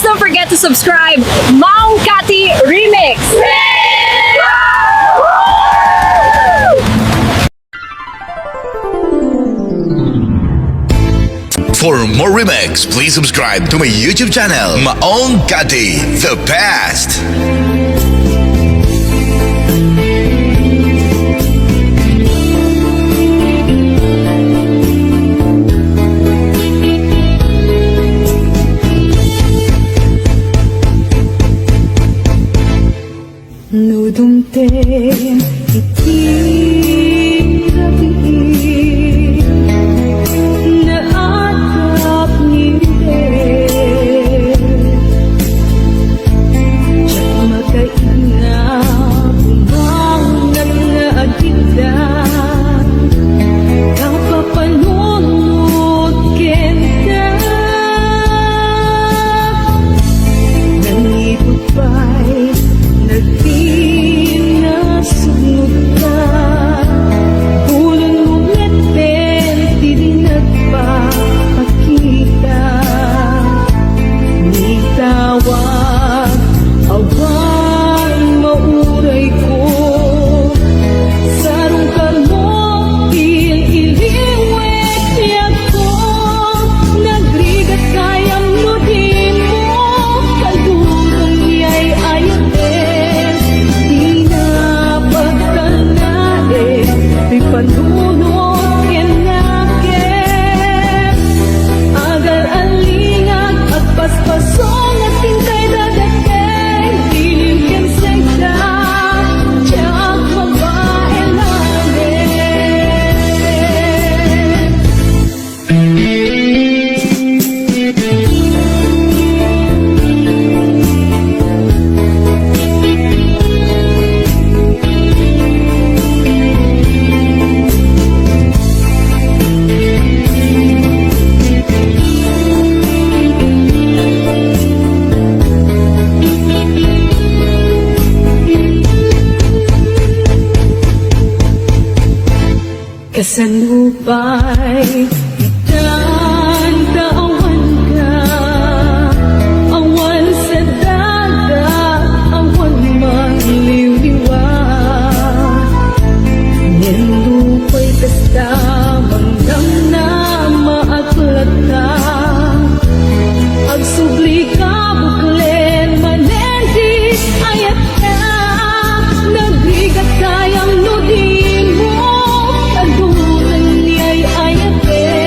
don't forget to subscribe. Maong Kati Remix! For more remix, please subscribe to my YouTube channel, Maong Kati, The Best. Nudumten itirapin na atap ninde Diyak makaina bumangat na agidan kapapanunod kenta nanipot ba'y nagpinasunod ka Ulan ulit din di nagpapakita Ni tawag awan mauray ko Sarong kalmo il-iliwet niya ko Nagrigat kayang ludin mo Kalduran niya'y ayates Di na pagtanae Di panunod kinakit Agal alingag at paspason At hintay dagateng Dilim kensayta Tiyak mabae namin Kasanubay, itan kaawan ka Awan sa dagat, awan maliliwan Nilupay kasta, mangdam na maaklata Agsubli ka, buklen, manendi, ayat na Nagrigat kayang nudin mo Kalduran niya'y ayates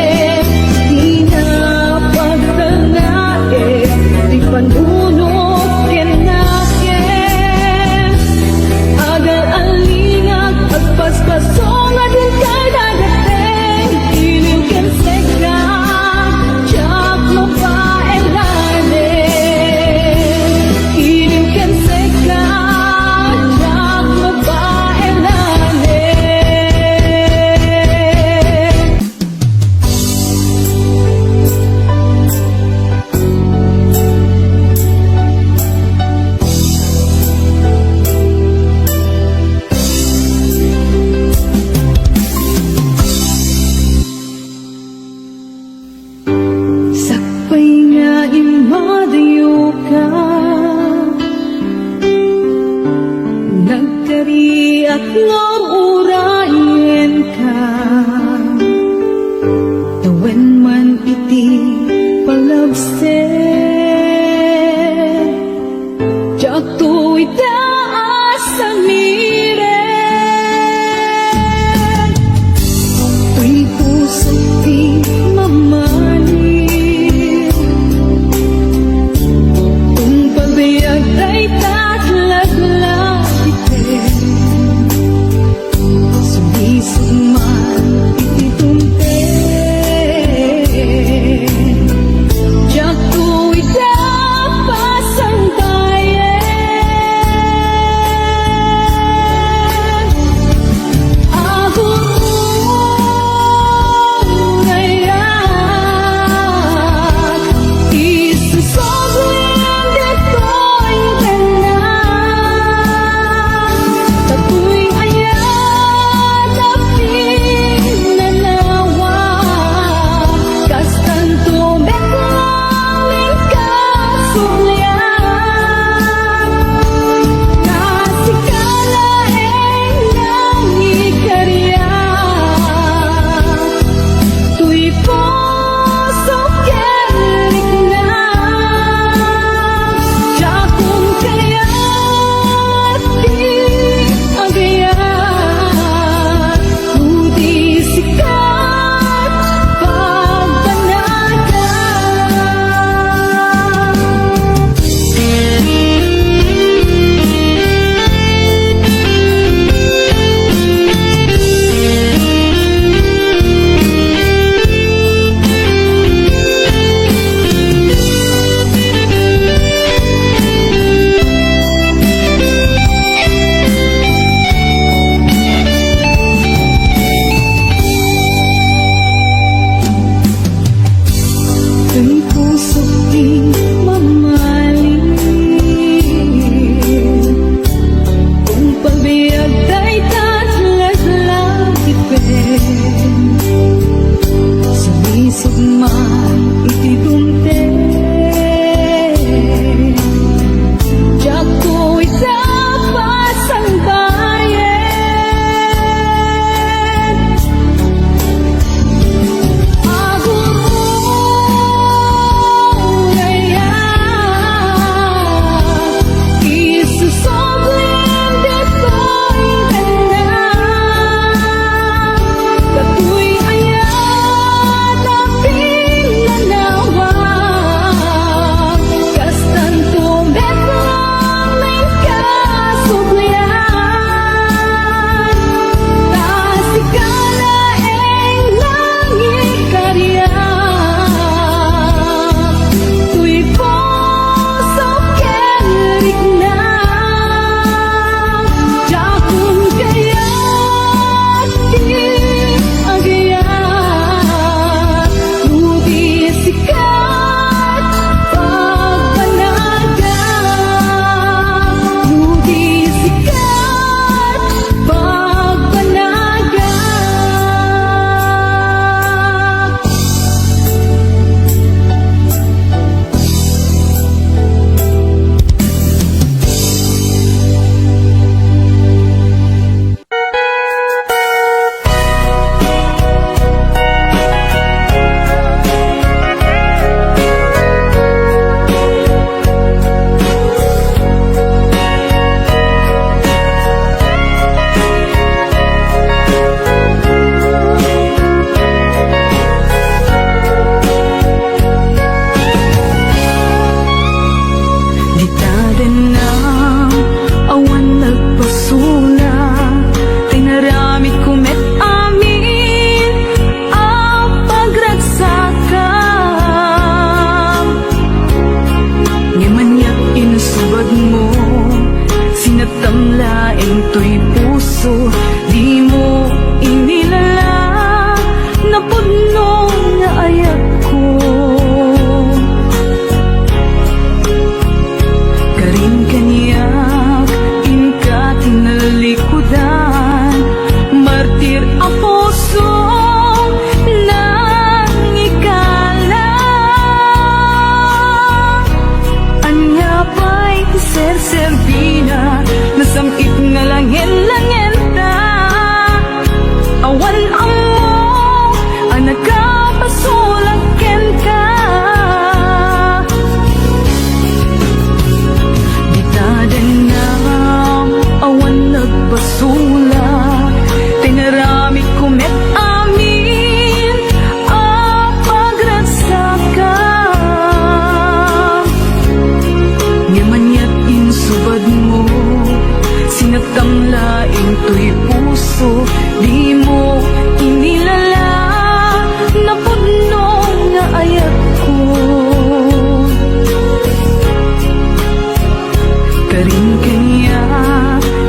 rin kaya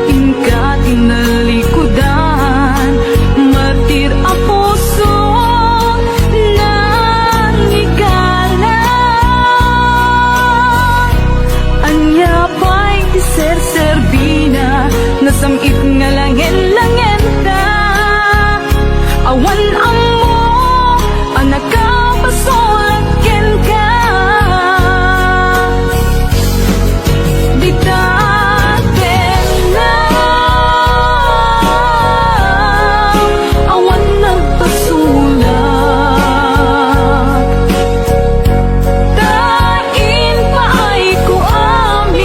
Inka tinalikudan Matir a puso Nang igalang Anya pa'y ser-serbina Nasamit nga langin-langin ta Awan ang mo Anak ka pasulakin ka Di tatin na Awan nagpasulat Tain pa ay ko amin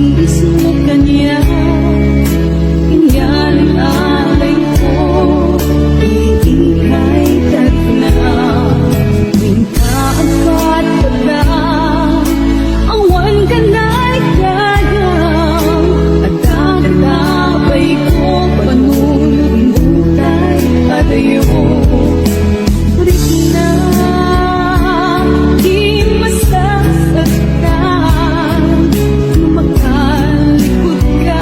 Tinggis mo kanya, inalay-alay ko, iingay tarik na. Minta ang pala, awan ka na'y gagang, at ang katabay ko, panunod-butay padayo. Ulit na, di masasaktan, makalikot ka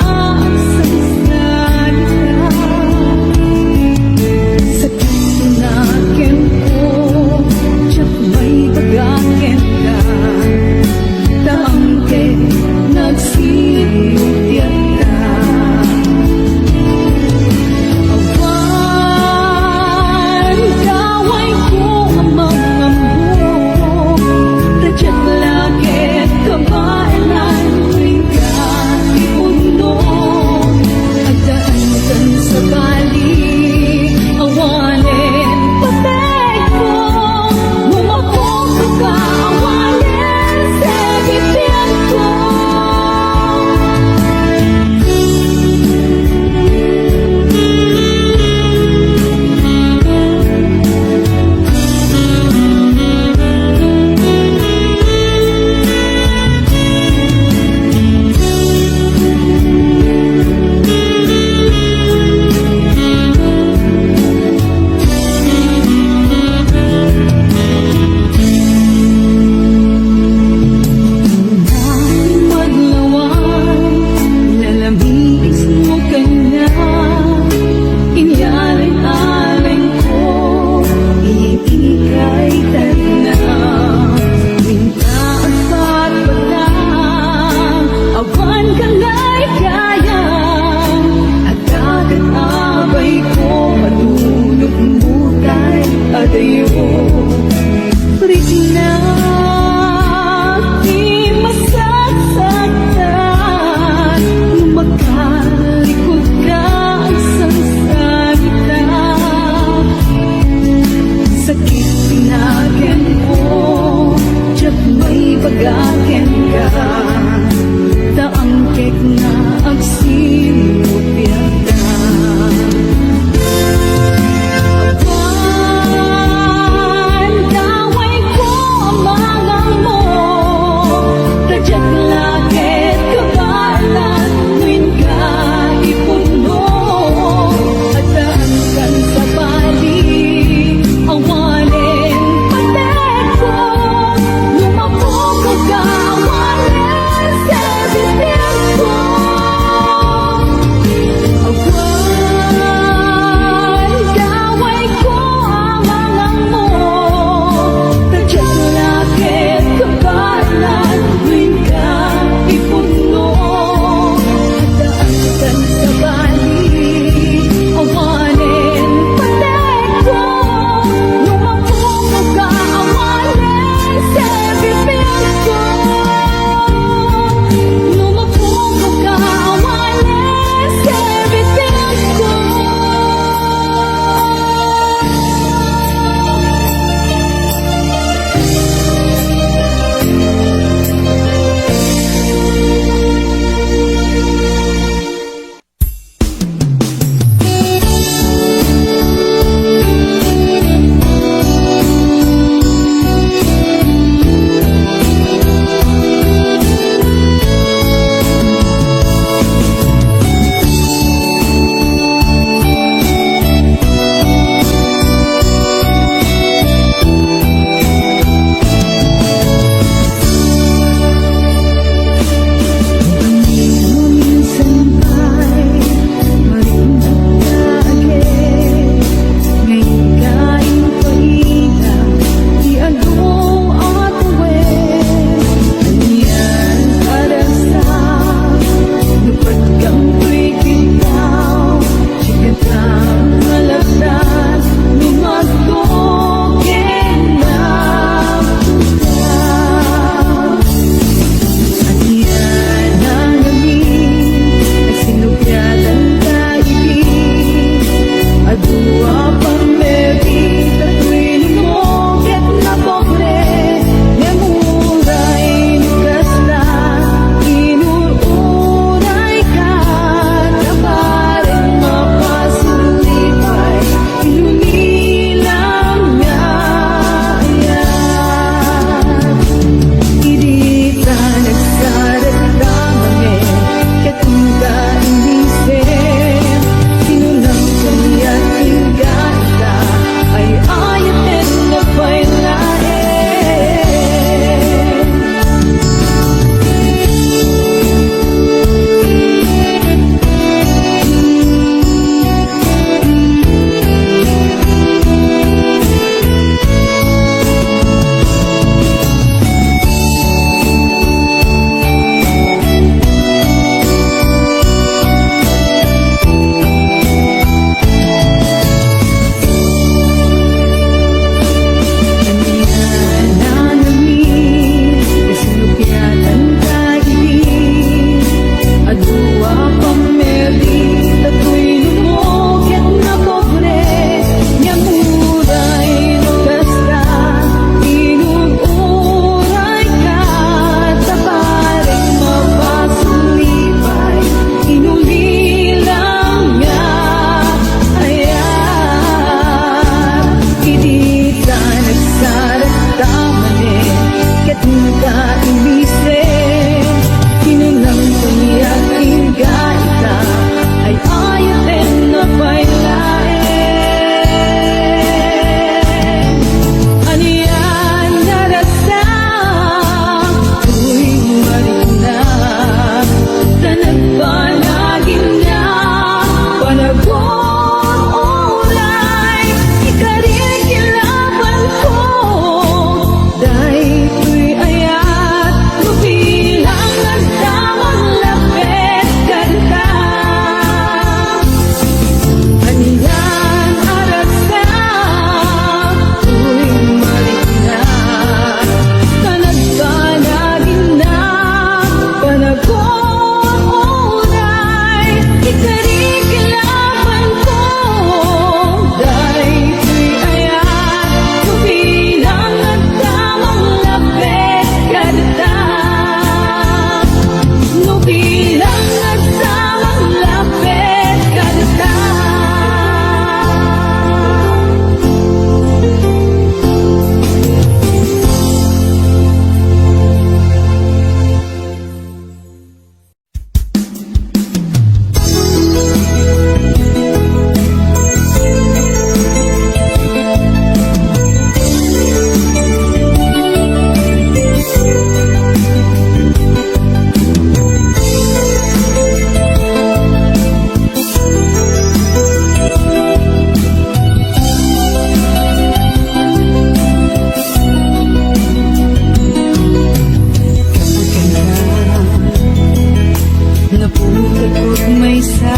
Pagod may sa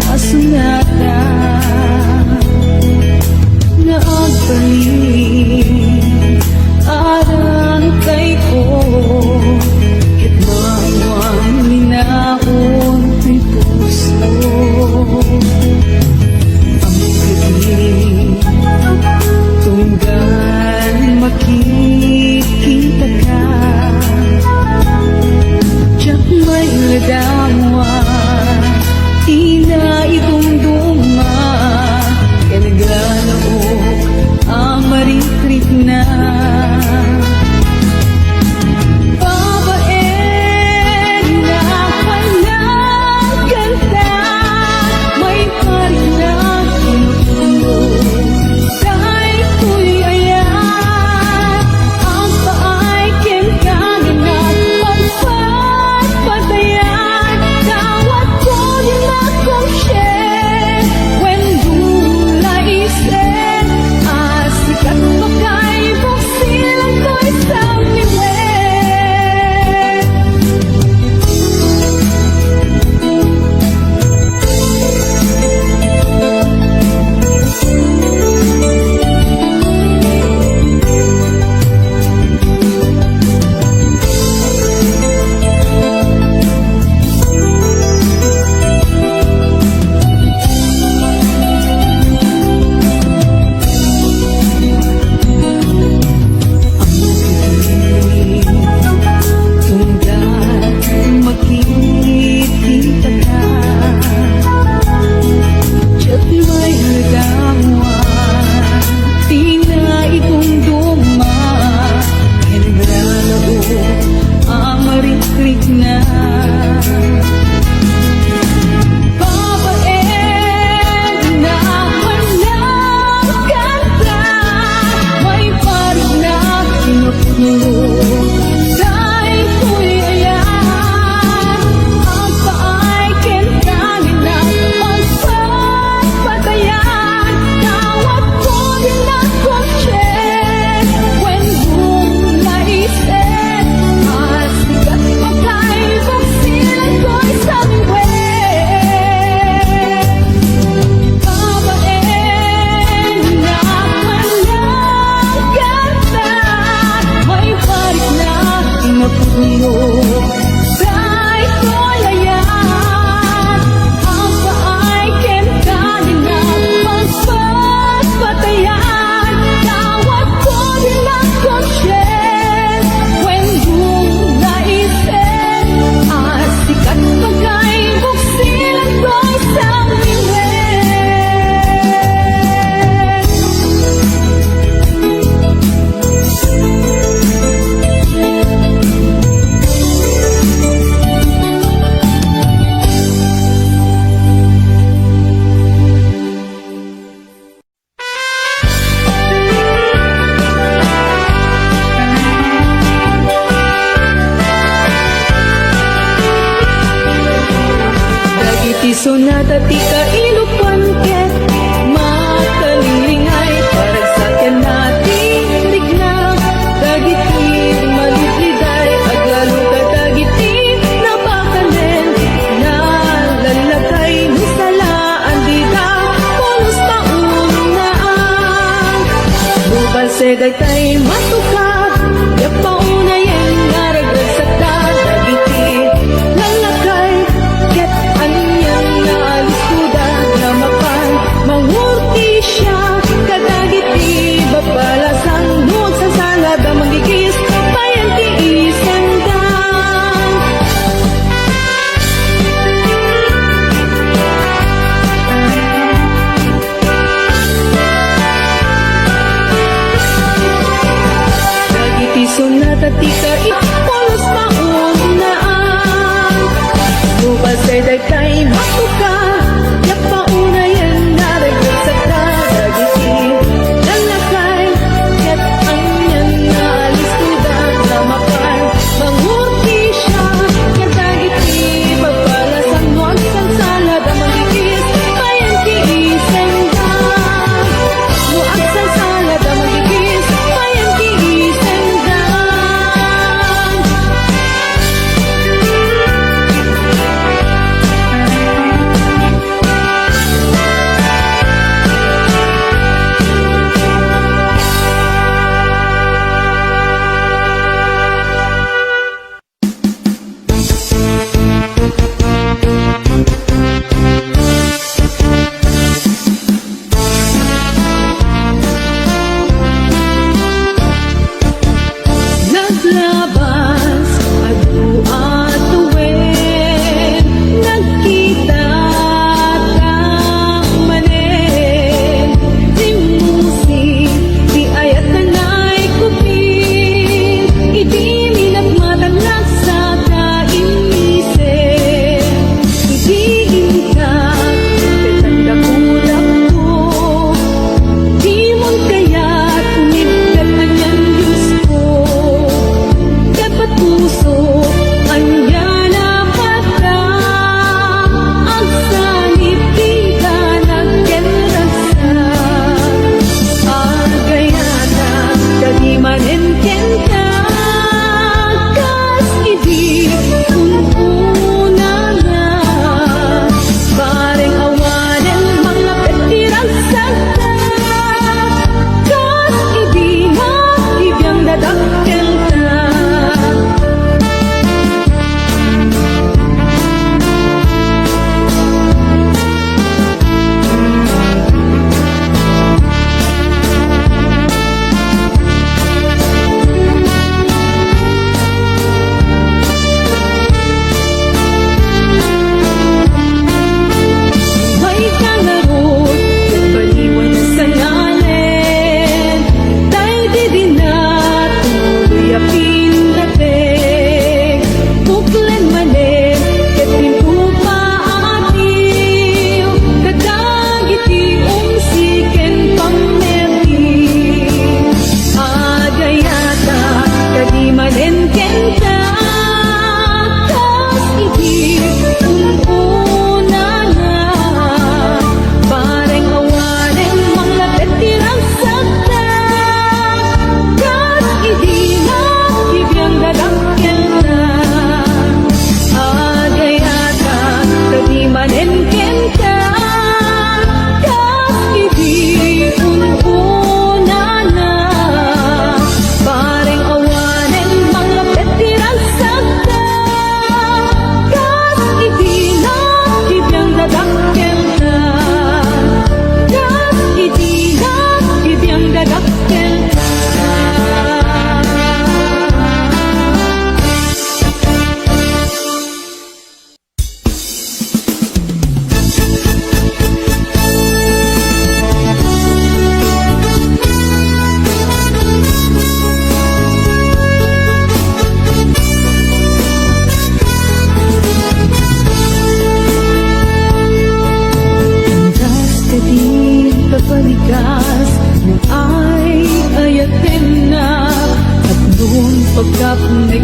kasunata na agbalik arang kay ko ket mawang ninaon ay puso ang gabi tunggal makikita ka tiyak may ladawa ina idumduma kanagalaok amaritrit na babae na walang ganda may parin na tinutulog dahil ko'y ayan ang paay kinkanan na pagpapatayan tawad ko din akong share when gulay isin asikat makay buksilan ko'y sa miwen tunggal makikita ka tiyak may ladawa tinaidumduma kanagalaok amaritrit na babae na walang ganda may parin na tinutulog dahil ko'y ayan ang paay kinkanin na pagpapatayan tawad ko din akong share when gulay isin asikat makay buksilan ko'y sa miwen babae na walang ganda may parin na tinutulog dahil ko'y ayan ang paay kinkanin na pagpapatayan tawad ko din akong share when gulay isin asikat makay buksilan ko'y sa miwen Dagiti sonata ti kailupan ket makalingay para sa natin rigna dagiti malibliday aglalo ka dagiti napakalen na lalakay ni salaan dida pulos taunaan bubal seday tay matukad yapaunayen ngaragdag sa dagiti lalakay ket anyang naalisuda na mapan mangurti siya kadagiti babalasan nuot sa salada magigis bayan ti isendang dagiti sonata ti kaipolos maunaan bubal seday tay matuka yak paunayan naragdag sa dagiti lalakay ket anyan naalisuda na mapan mangurti siya kadagiti babalasan nuot sa salada magigis bayan ti isendang nuag sa salada magigis bayan ti isendang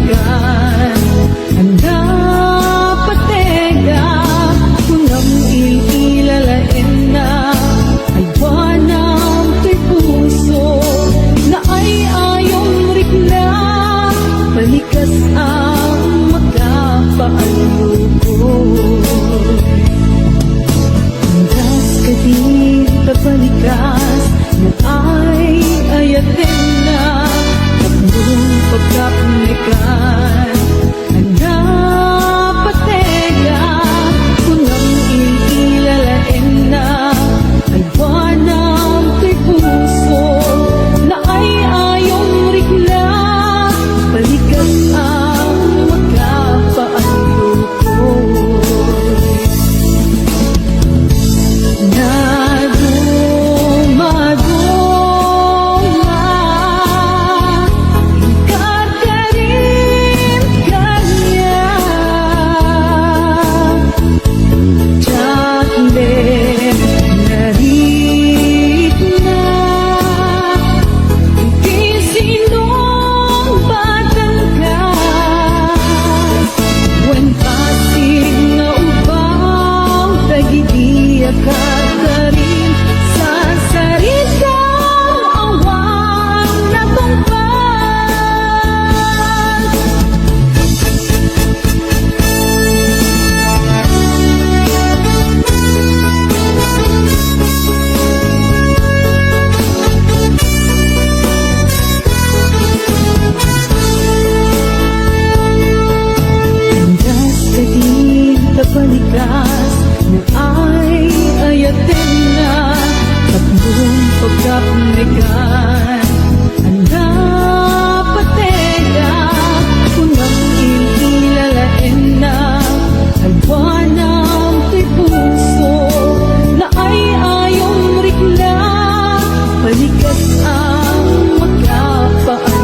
kapanikan. Handa patega kung ang ilalain na ay buwanang kay puso na ay ayong rikna. Palikas ang magkapaalugod. Landas ka din pagpalikas na ay ayatin na takbong pagkapanikan. Handa patega kung ang ilalain na ay buwanang kay puso na ay ayong rikna. Palikas ang magkapaalugod. Katarin sa saritang awan na tungkol. Landas ka din kapalikas na ay ayatin na takbong pagkapanikan. Handa patega kung ang ilalain na ay buwanang kay puso na ay ayong rikna. Palikas ang magkapaalugod.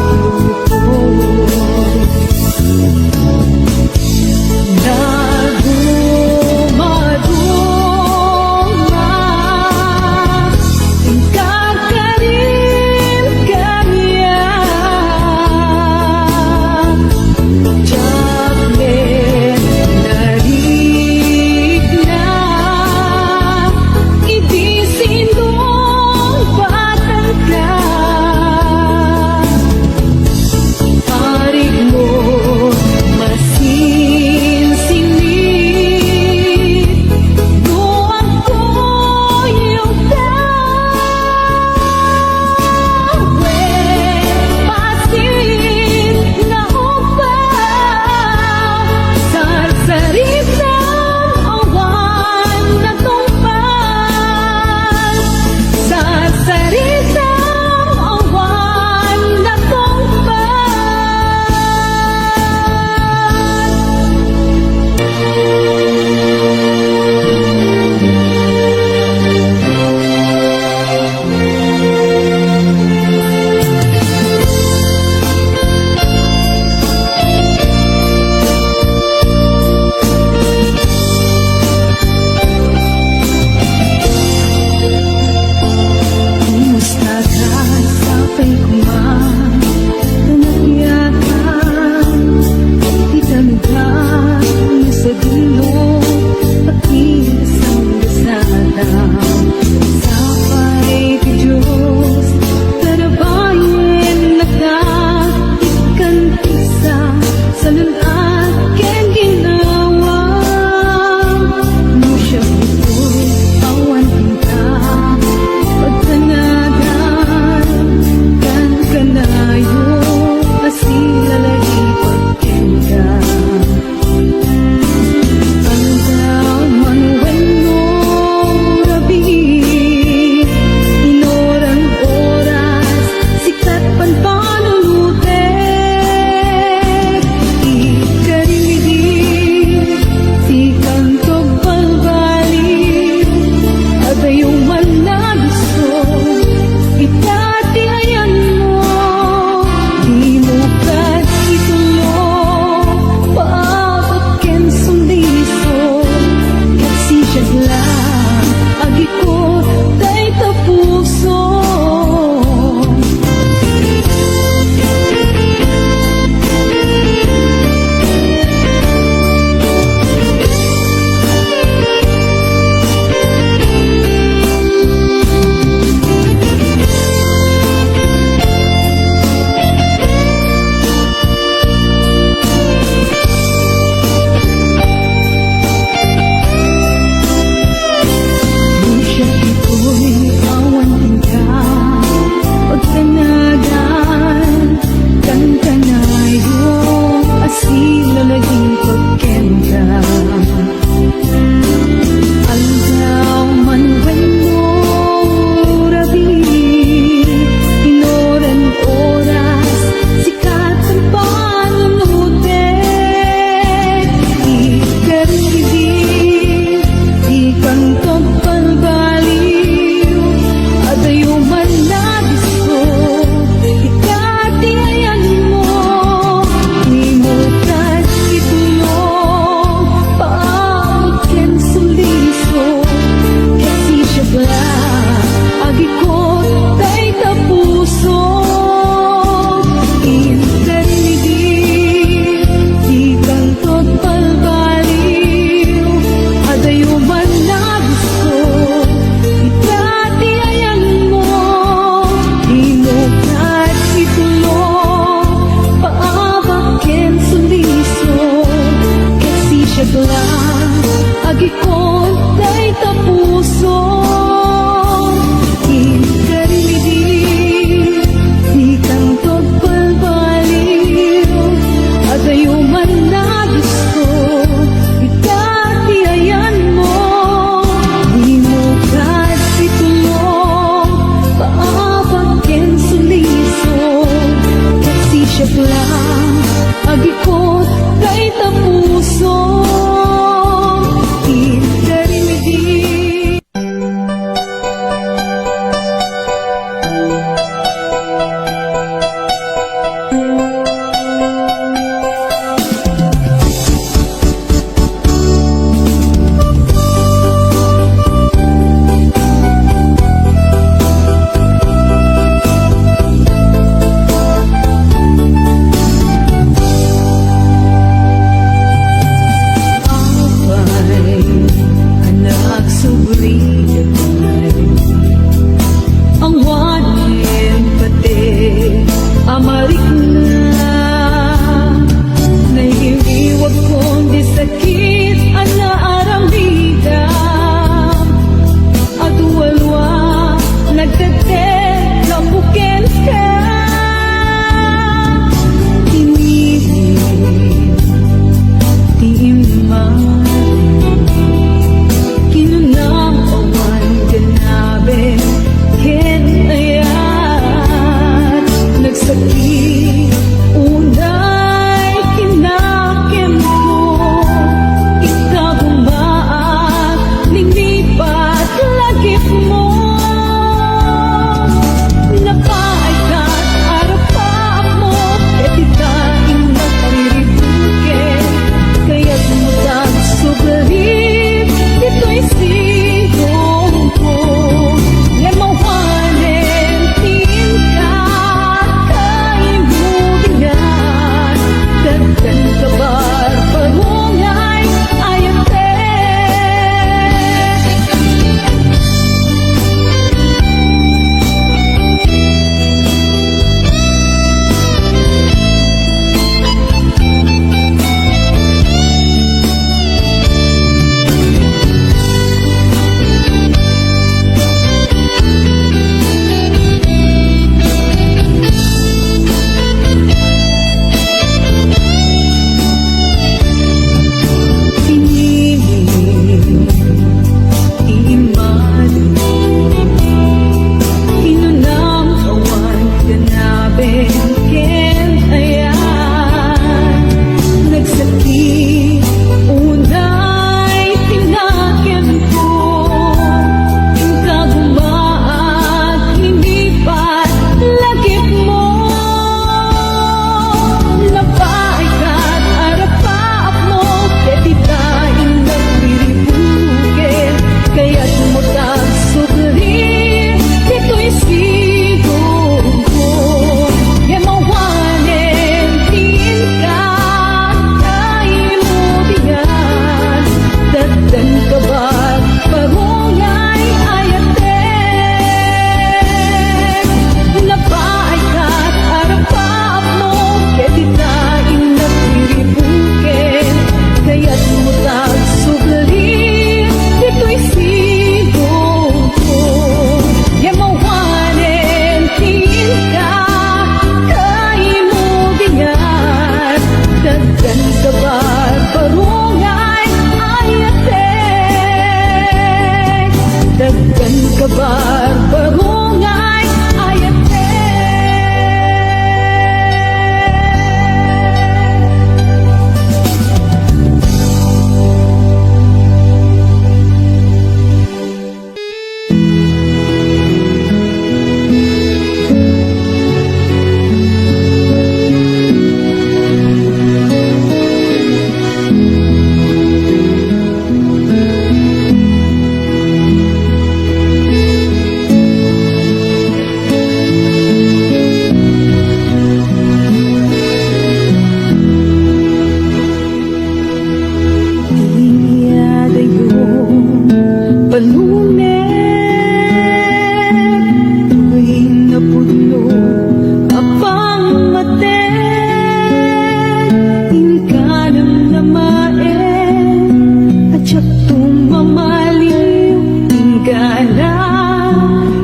mamaliw, tingala,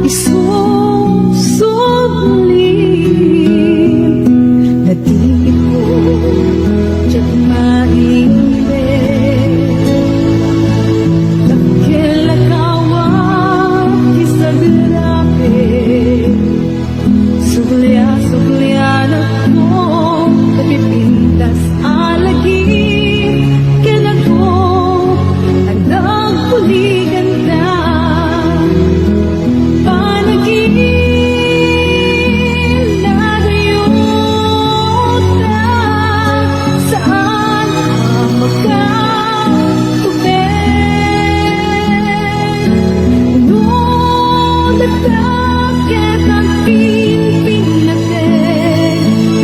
isusulit. Natingin ko, tiyak mainit. Nakilakawan, kisaglape. Suglia-suglian ako, kapipintas alagi. Kailan ko ang nagpuligan ka? Panaginip na gayota, saan ka magkatubig? Noon nagkakit ang pinpinatin,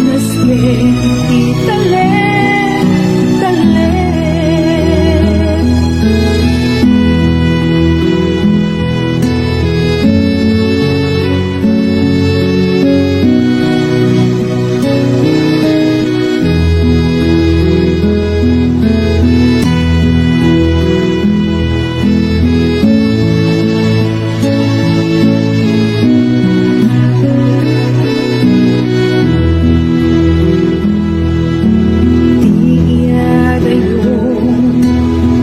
maski italit, talit. Di iyada yung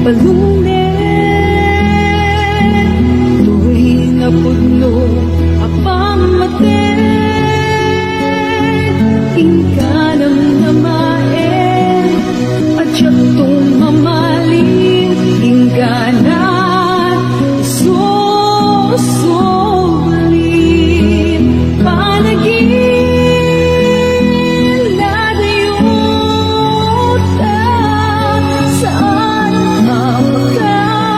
palunin, tuwing napudlo apang matin. Ika ng namain at siya tong mamaling. Ika na susulit. Panaginip na gayota, saan ka magkatubig?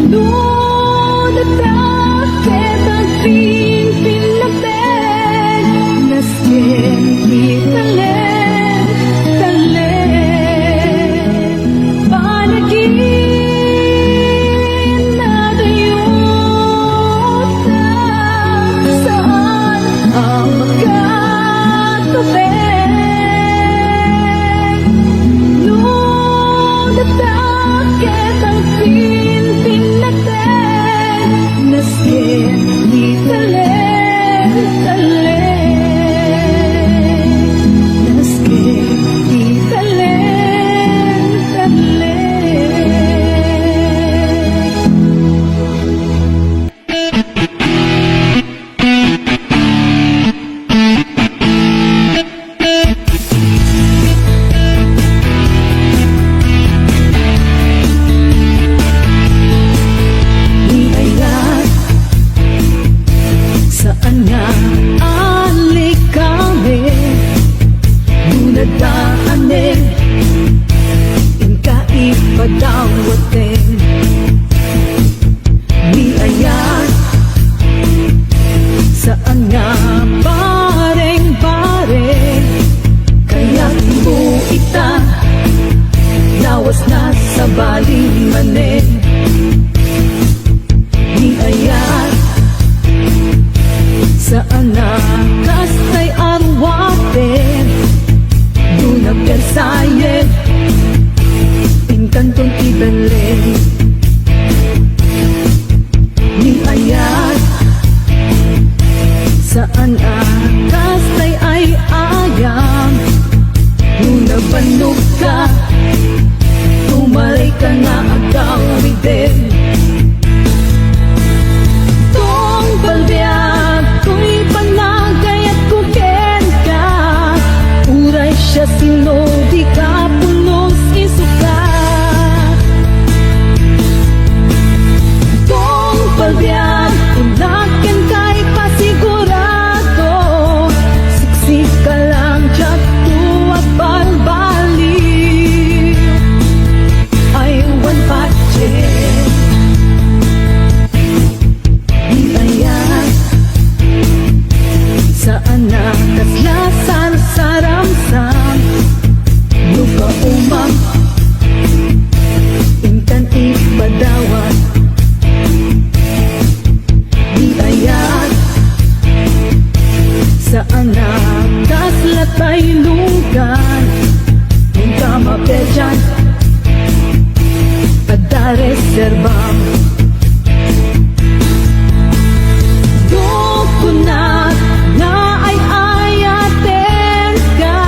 Noon nagkakit ang pinpinatin, maski italit, talit. Panaginip na gayota, saan ka magkatubig? Noon nagkakit ang pinpinatin, maski italit, talit. Maski italit, talit. Di ayan, saan nga alikawin? Dunadaanin, inka ipadawatin. Di ayan, saan nga pareng-pareng? Kaya mo ita, lawas na sa balimanin. Di ayan, saan na kastay arwatin? Duna Versailles, Encantong Ibelin. Di ayan, saan ang kastay ay ayam? Nung nabanog ka, tumalay ka na ang kawig reserva. Dokunat nga ay ayaten ka,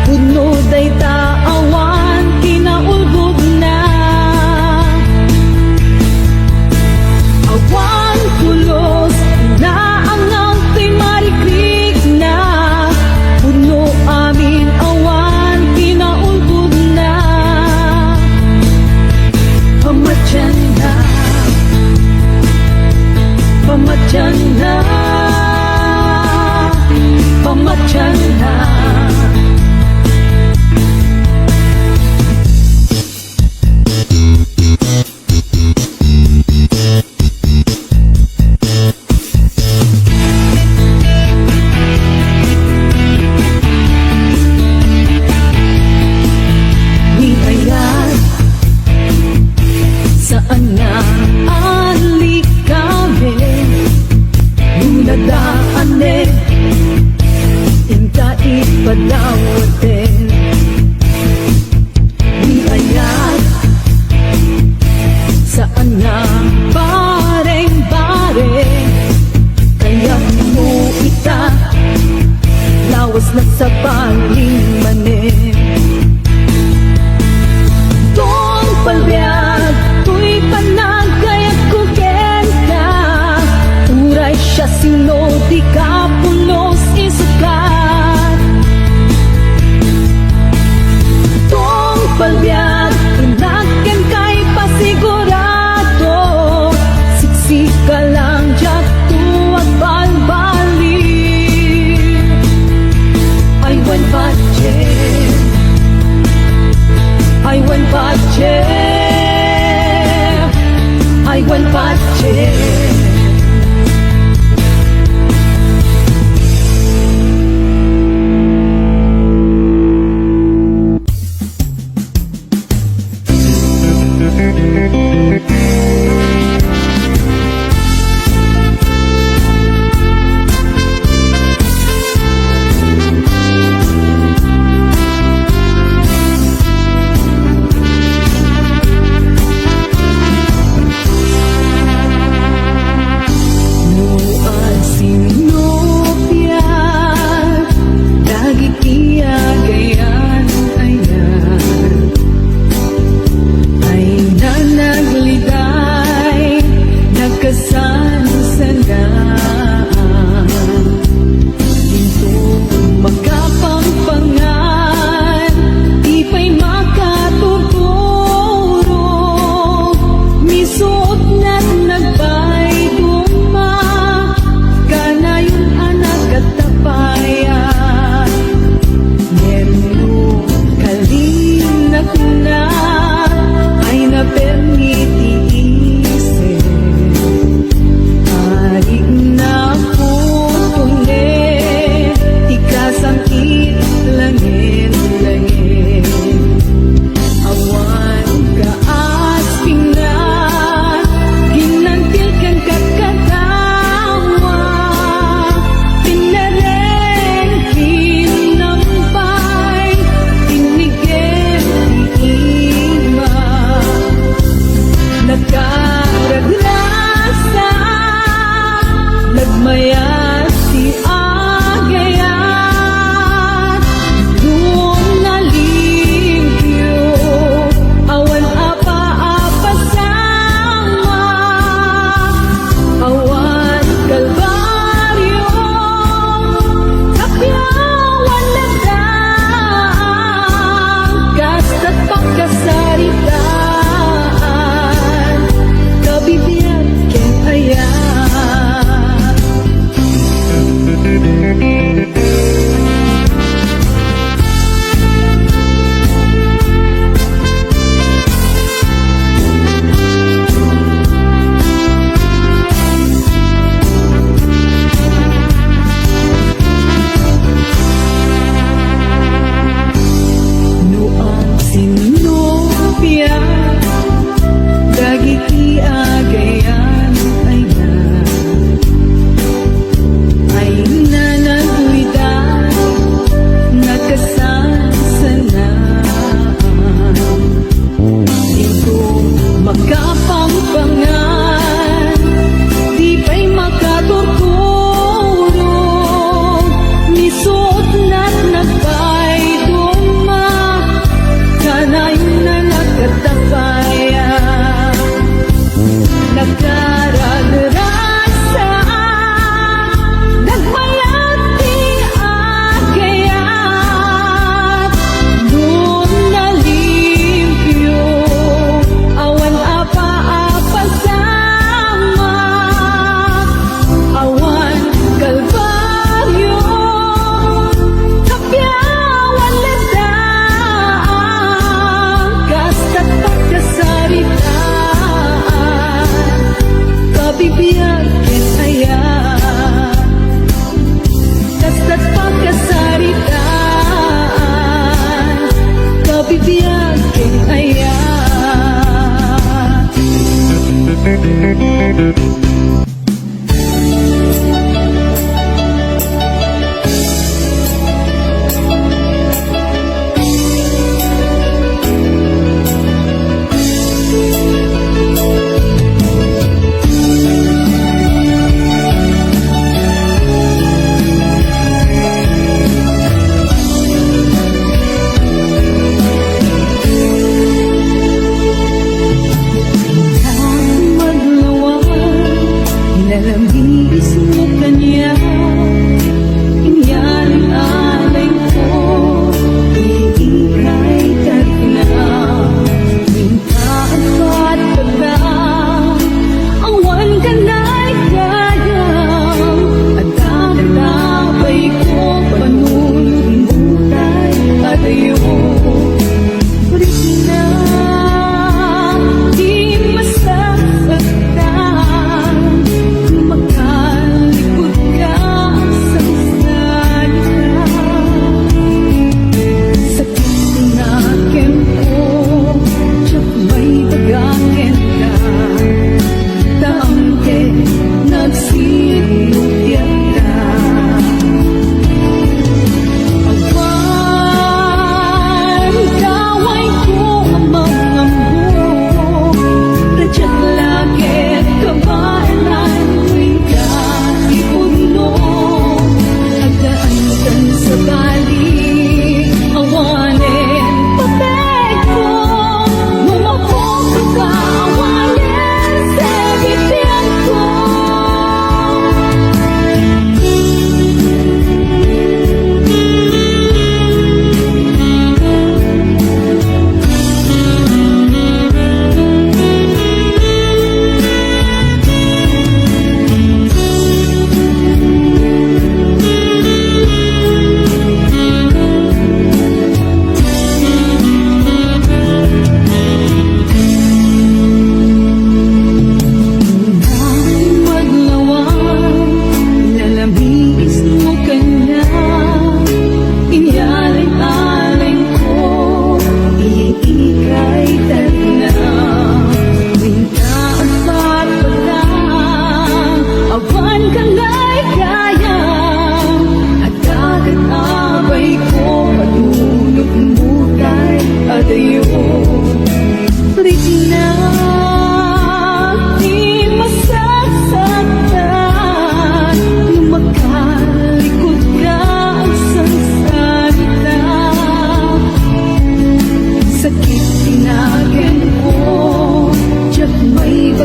puno day taawan kinaulgod na. Awan pulos na ang angkay marikrik na, puno amin awan kinaulgod na. Pamatyan na, pamatyan na, pamatyan na. Ni ayat, saan na ali kami, nunadaanin, inta ipadawatin. Ni ayat, saan na bareng-bareng, kaya mo ita, lawas na sa baling manin. Tong palbiag, tuy panagayag ko ken ka, uray siya sino di ka pulos isukat. Tong palbiag, inaken kay pasigurado, siksika lang jak tuwag balbali. I went budget, I went budget, I went budget.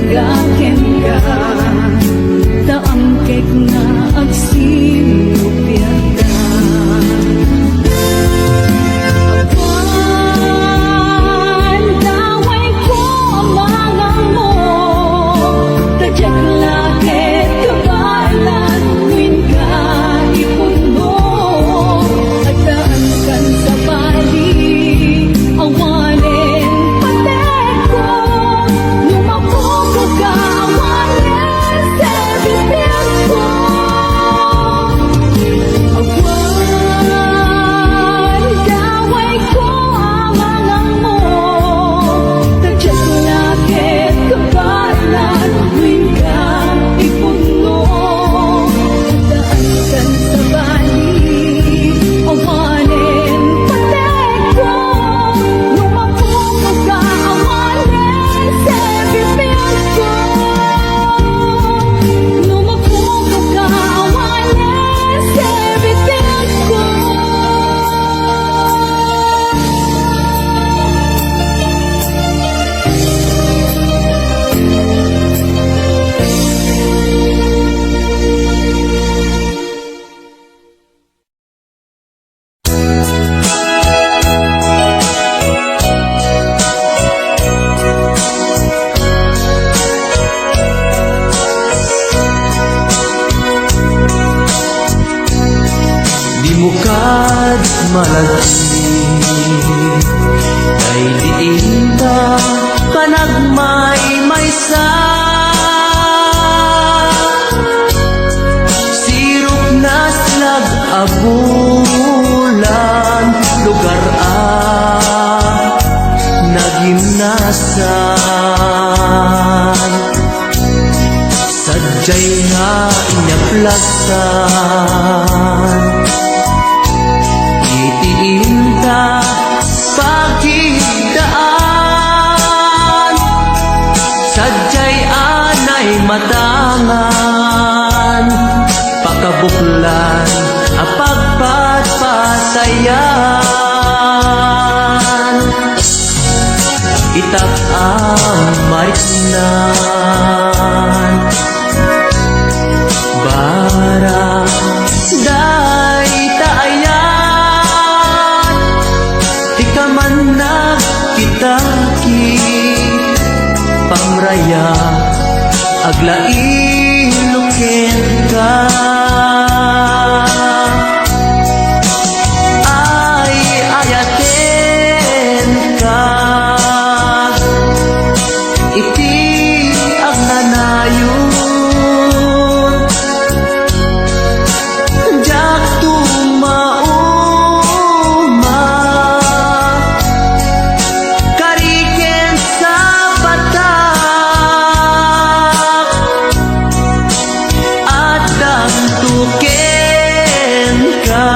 kenga taang kek na agsinupyan ka. Awan, daway ko amangang mo, tadyak lakit kabalan, win ka ipuno, at daan kan sa bali, awanin patek ko, lumako ka awanin sa bibig ko. Awan, daway ko amangang mo, tadyak lakit kabalan, win ka ipuno, daan kan sa bali, awanin patek ko, lumako ka awanin sa bibig ko. Lumako ka awanin sa bibig ko. Di mo kad malagsi kay diin ka panagmay maysa sirop na slag abulan lugar nagimnasan sadyay nga inyaplasan itiinta pagigdaan sadyay anay matangan pakabuklan apagpatpasayan itak ang mariknan bara day taayan di ka man nagkitaki pamraya aglain ka ay ayaten ka iti ang nanayon jak tumauma kariken sa batak at dantuken ka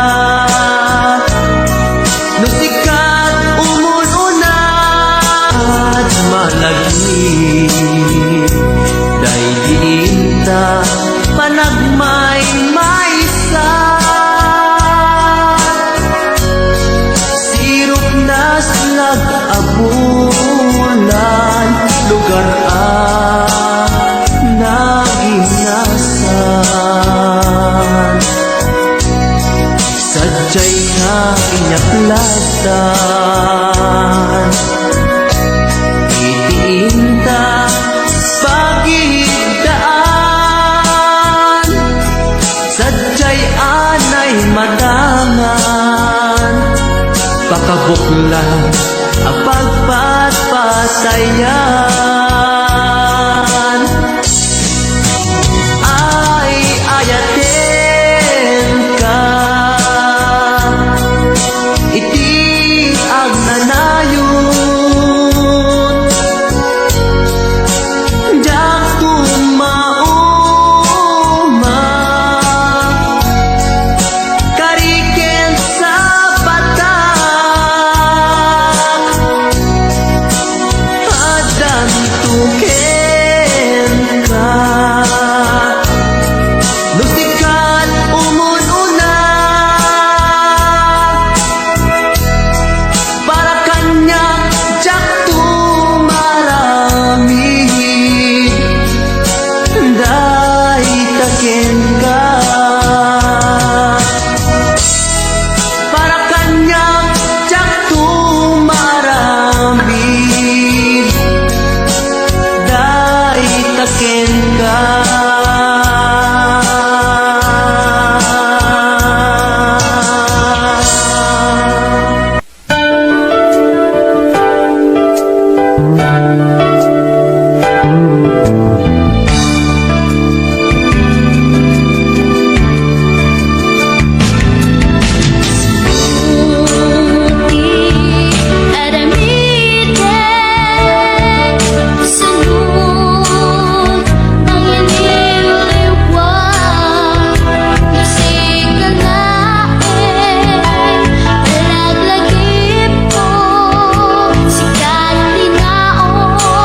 nusikat umununa at malagi day diinta panagmay maysa sirop na slag abulan lugar nagimnasan sadyay nga inyaplatan itiinta pagigdaan sadyay anay matangan pakabuklan apagpatpasayan ay ayaten ka iti ang nanayon jak tumauma kariken sa batak at taken ka. Sunod ang iniliwag, nasig ka na nalaglagip ko, sikat tinaon.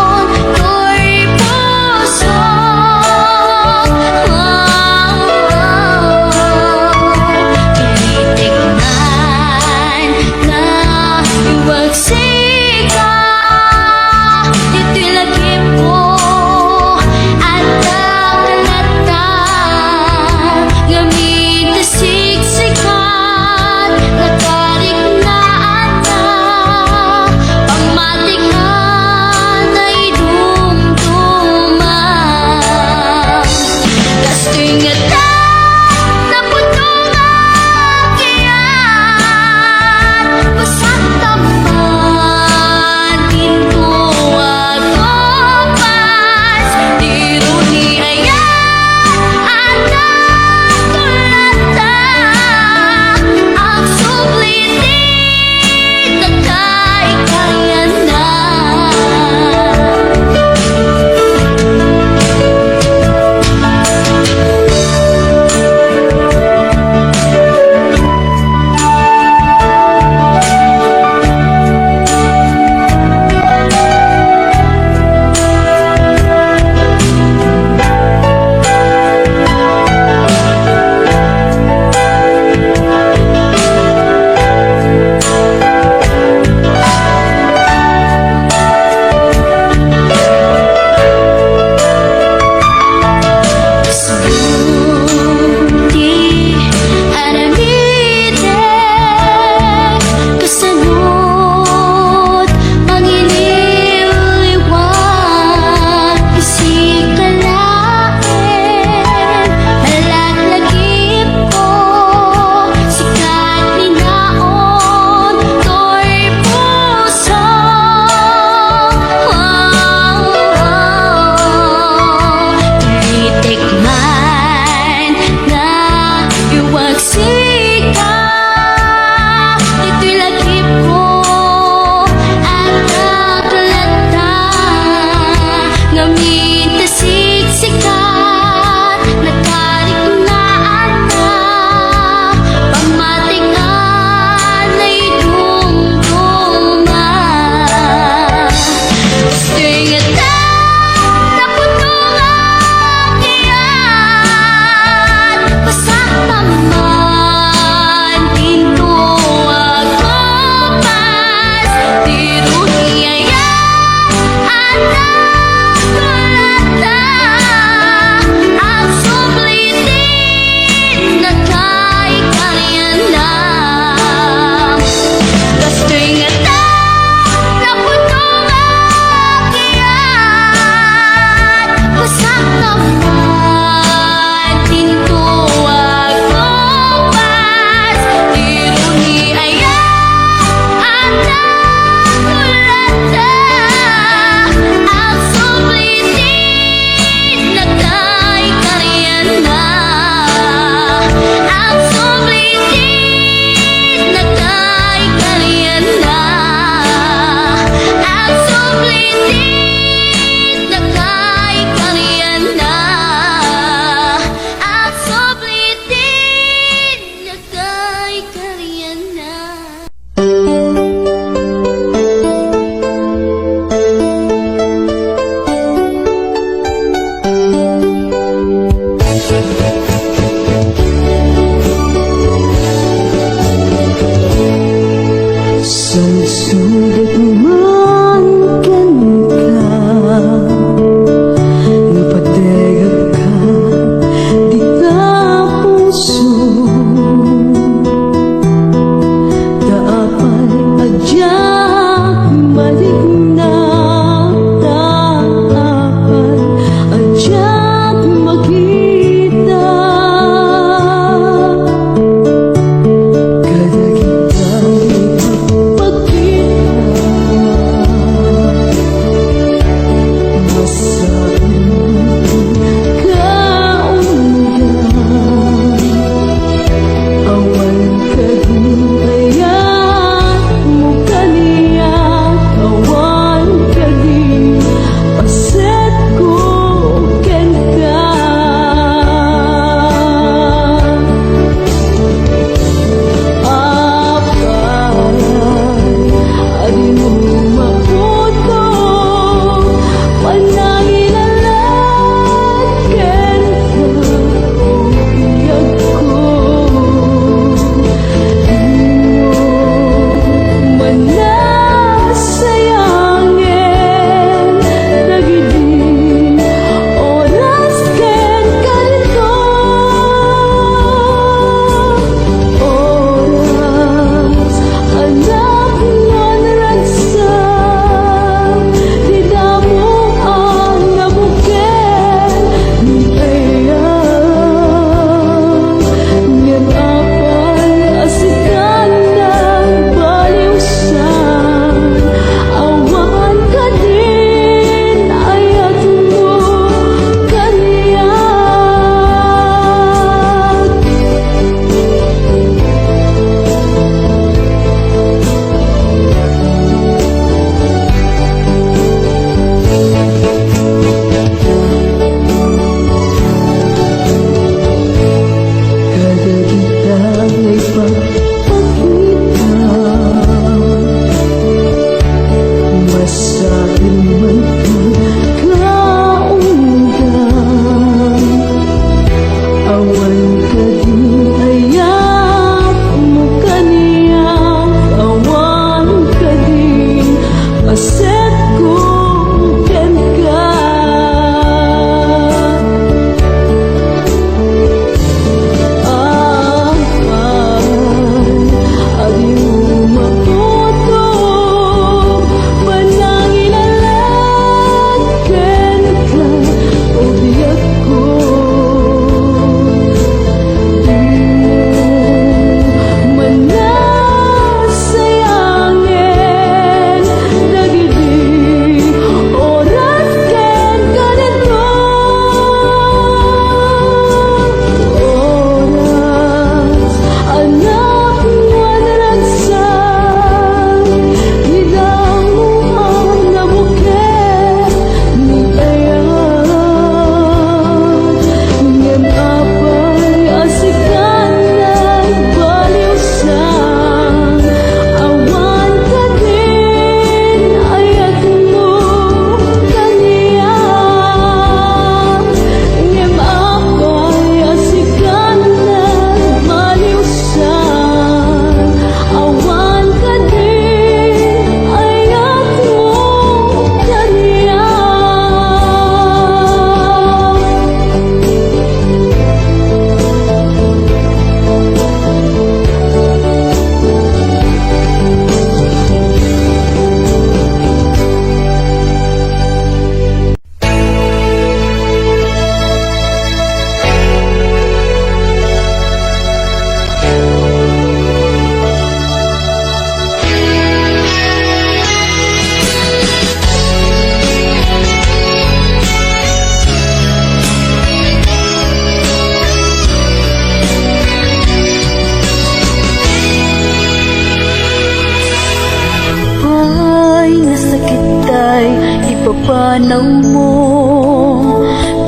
papanaw mo.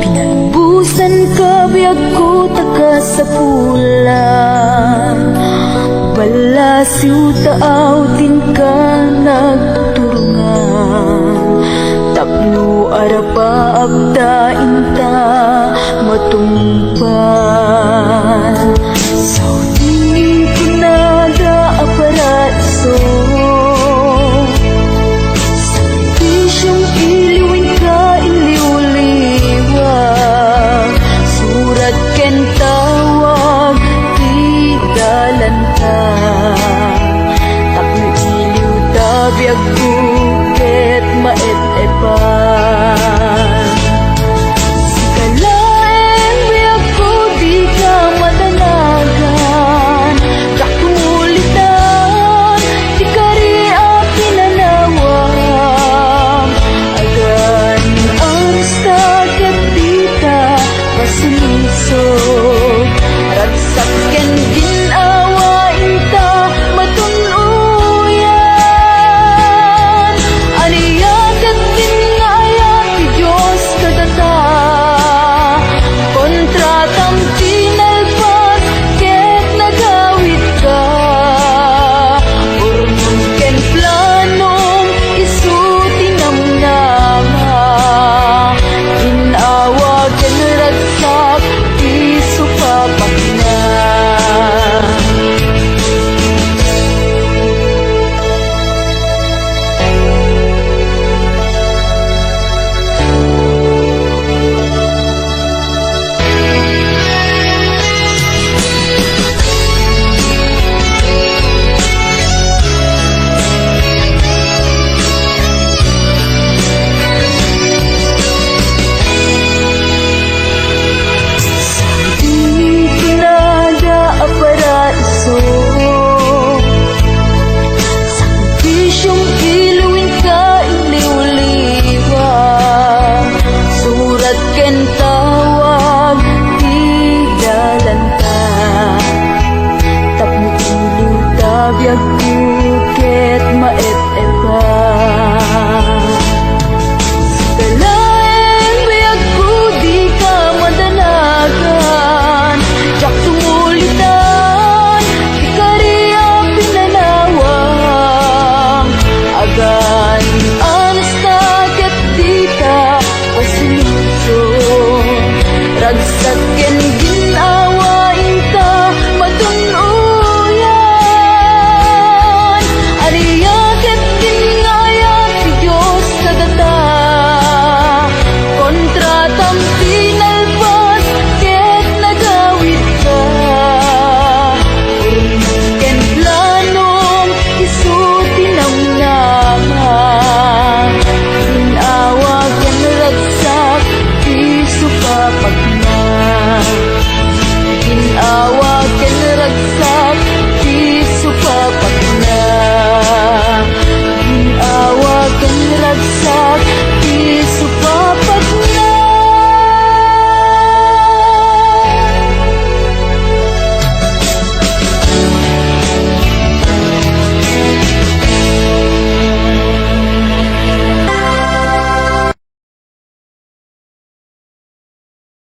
Pinalbusan ka biyag ko taka sa pula. Balasiw taaw din ka nagturungan. Tapno arapa abda inta matumpan. Sautin kunada aparaiso. Sabisyong iliwin ka iliw-liwa. Surat ken tawag di dalanta. Tapno iliw tabiag buket maet-epan. Sikalaeng biag ko di ka matanagan. Kakulitan di ka ri pinanawang. Agan ang stakit di ka pasuniso.